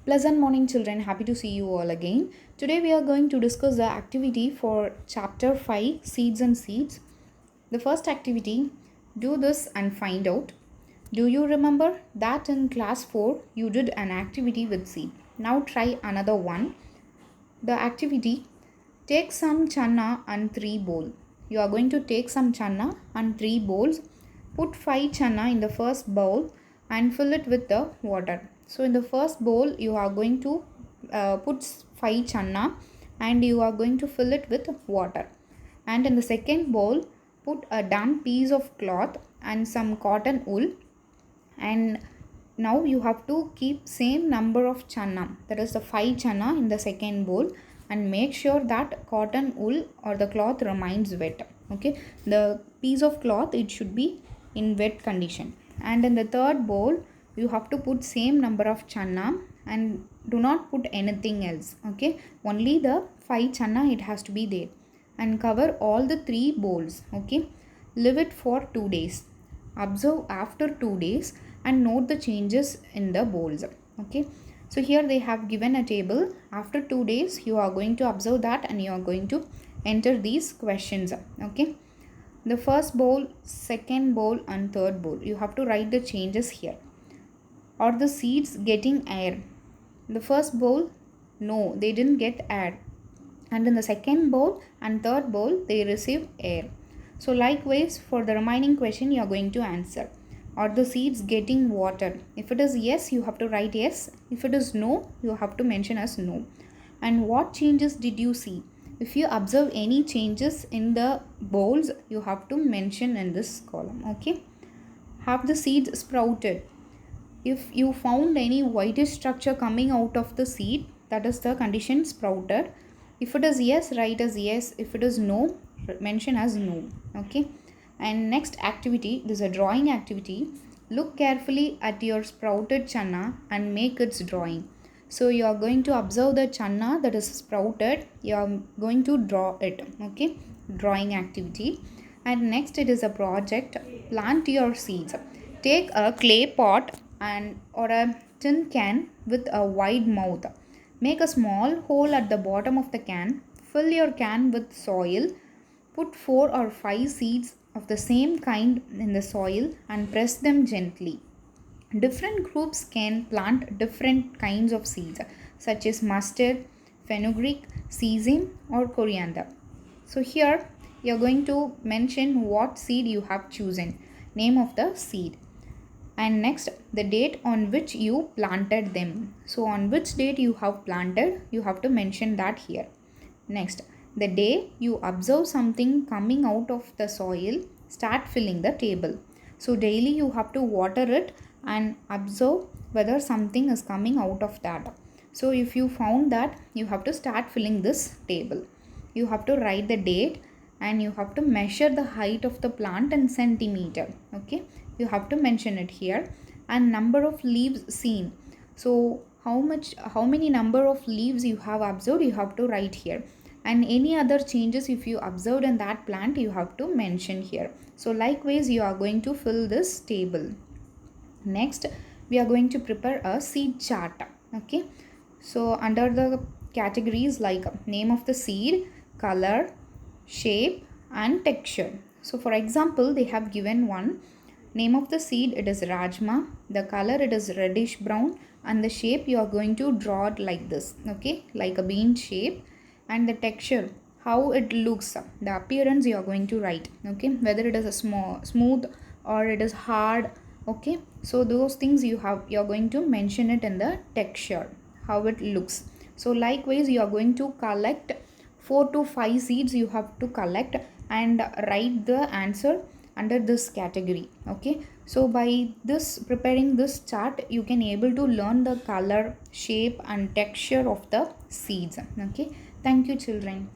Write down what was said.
Pleasant morning, children. Happy to see you all again. Today we are going to discuss the activity for chapter 5, Seeds and Seeds. The first activity, do this and find out. Do you remember that in class 4 you did an activity with seed? Now try another one. The activity, take some channa and 3 bowls. You are going to take some channa and 3 bowls. Put 5 channa in the first bowl and fill it with the water. So in the first bowl you are going to put 5 channa and you are going to fill it with water. And in the second bowl put a damp piece of cloth and some cotton wool, and now you have to keep same number of channa, that is the 5 channa in the second bowl, and make sure that cotton wool or the cloth remains wet. Okay, the piece of cloth, it should be in wet condition. And in the third bowl you have to put same number of channa and do not put anything else. Okay, only the 5 channa it has to be there, and cover all the 3 bowls. Okay, leave it for 2 days. Observe after 2 days and note the changes in the bowls. Okay, so here they have given a table. After 2 days you are going to observe that and you are going to enter these questions. Okay, the first bowl, second bowl and third bowl, you have to write the changes here. Are the seeds getting air? The first bowl, no, they didn't get air, and in the second bowl and third bowl they receive air. So likewise for the remaining question you are going to answer. Are the seeds getting water? If it is yes, you have to write yes. If it is no, you have to mention as no. And what changes did you see? If you observe any changes in the bowls, you have to mention in this column. Okay, have the seeds sprouted? If you found any whitish structure coming out of the seed, that is the condition sprouted. If it is yes, write as yes. If it is no, mention as no. Okay, and next activity, this is a drawing activity. Look carefully at your sprouted channa and make its drawing. So you are going to observe the channa that is sprouted. You are going to draw it. Okay, drawing activity. And next it is a project, plant your seeds. Take a clay pot and or a tin can with a wide mouth. Make a small hole at the bottom of the can. Fill your can with soil. Put 4 or 5 seeds of the same kind in the soil and press them gently. Different groups can plant different kinds of seeds such as mustard, fenugreek, sesame or coriander. So here you are going to mention what seed you have chosen, name of the seed. And next, the date on which you planted them. So on which date you have planted, you have to mention that here. Next, the day you observe something coming out of the soil, start filling the table. So daily you have to water it and observe whether something is coming out of that. So if you found that, you have to start filling this table. You have to write the date and you have to measure the height of the plant in centimeter. Okay, you have to mention it here. And number of leaves seen. So how many number of leaves you have observed, you have to write here. And any other changes if you observed in that plant, you have to mention here. So likewise you are going to fill this table. Next we are going to prepare a seed chart. Okay, so under the categories like name of the seed, color, shape and texture. So for example, they have given one. Name of the seed, it is rajma. The color, it is reddish brown, and the shape you are going to draw it like this. Okay, like a bean shape. And the texture, how it looks, the appearance you are going to write. Okay, whether it is a smooth or it is hard. Okay, so those things you are going to mention it in the texture, how it looks. So likewise you are going to collect 4 to 5 seeds you have to collect and write the answer under this category. Okay, so by this preparing this chart, you can able to learn the color, shape and texture of the seeds. Okay, thank you children.